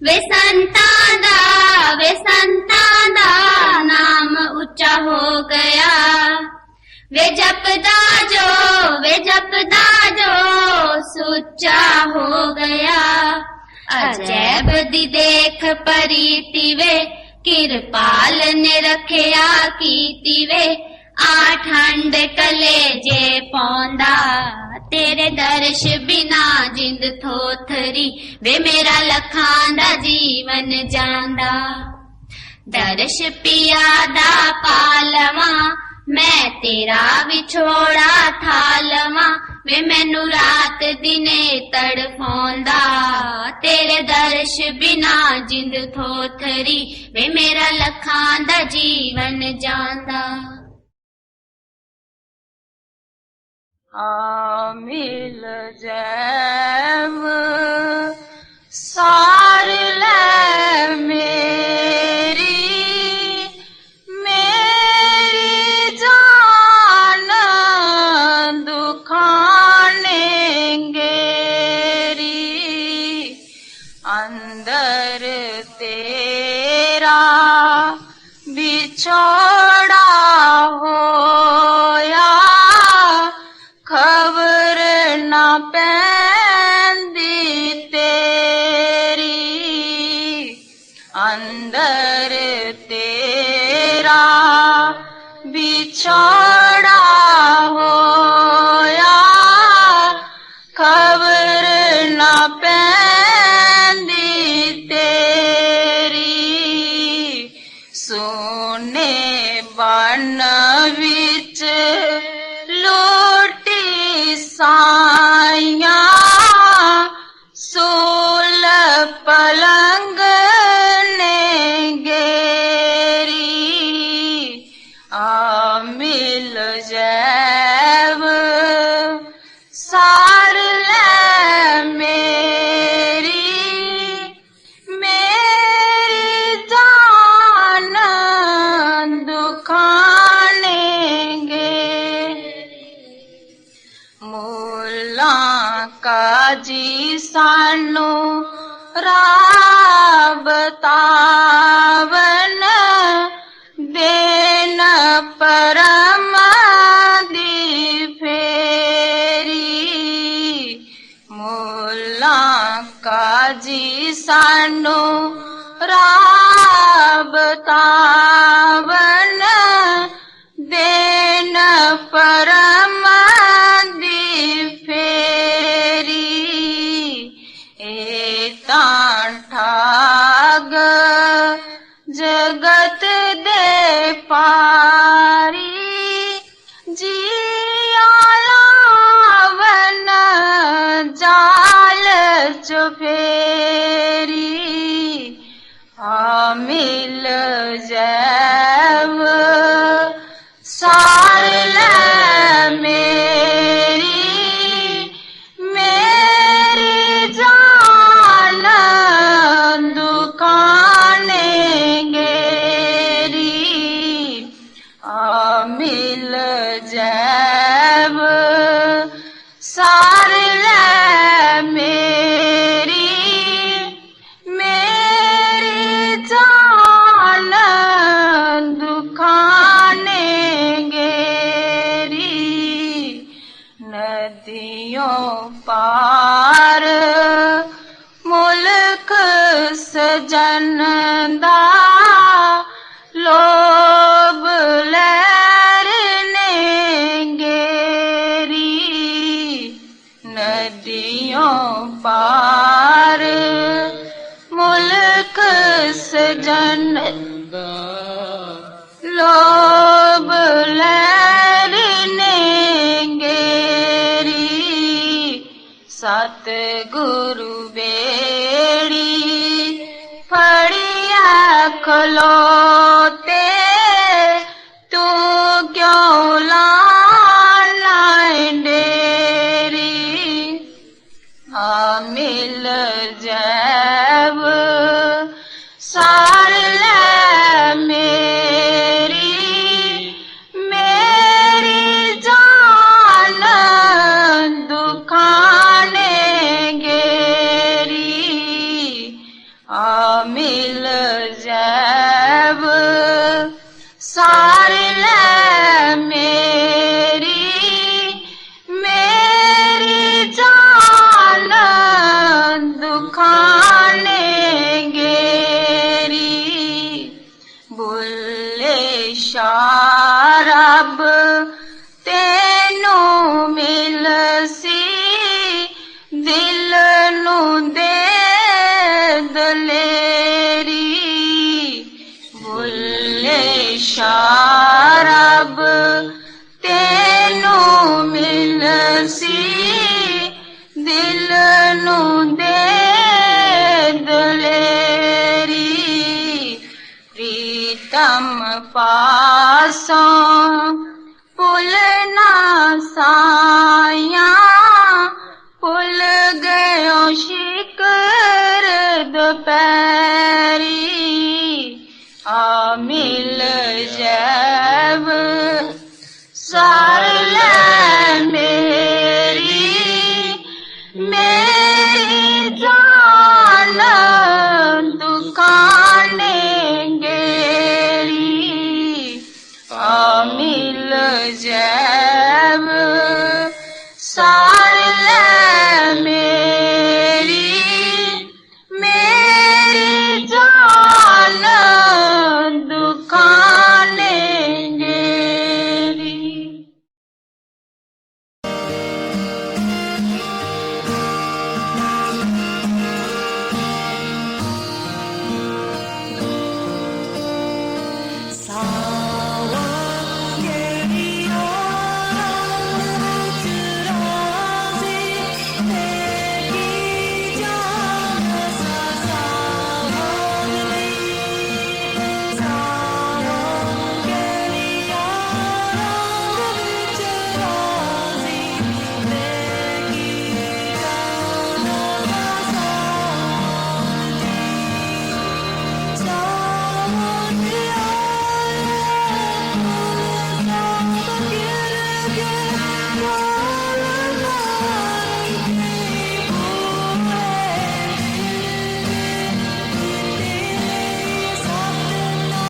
वे संतां दा नाम ऊंचा हो गया वे जपदा जो सुच्चा हो गया अजैब दी देख परीति वे किरपाल ने रखिया कीती वे आ ठंड कलेजे पौंदा तेरे दर्श बिना जिंद थोथरी वे मेरा लखां दा जीवन जांदा दर्श पिया दा पालवा मैं तेरा विछोड़ा थालवा वे मैनू रात दिने तड़फौंदा तेरे दर्श बिना जिंद थोथरी वे मेरा लखां दा जीवन जांदा मिल जैव सार ले मेरी जान दुखाने गेरी अंदर तेरा बिछोड़ा होया खबर ना पैंदी तेरी अंदर तेरा बिछोड़ा होया खबर ना पैंदी तेरी सोने बन विच लूटी साइयां सोल पलंग ने गेरी मिल जैव सार ले मेरी जान दुखाने मुल्ला काजी सानू राह बतावन देन परम दी फेरी मुल्ला काजी सानू राह बतावन देन परम दी फेरी ठाग जगत दे पारी जिया लावन जाल चुफेरी मिल जैव सार ले मेरी जान दुखाने गेरी मिल जैव सार ले मेरी जान दुखाने गेरी नदियों पार मुल्क सजन दा लोभ लहरने गेरी नदियों पार मुल्क सजन लोभ लहरने गेरी सतगुरु बेड़ी फड़िया खलोते तू क्यों लाइन डेरी मिल जैव सार ले रब तेनू मिलसी दिल नू दे दलेरी बुल्ले शाह रब तेनू मिलसी दिल नू दे दलेरी प्रीतम पासों पुल ना साया पुल गयो शिकर दोपहरी आ मिल जैब सार ले मेरी जान दुकाने गेरी आ मिल जैब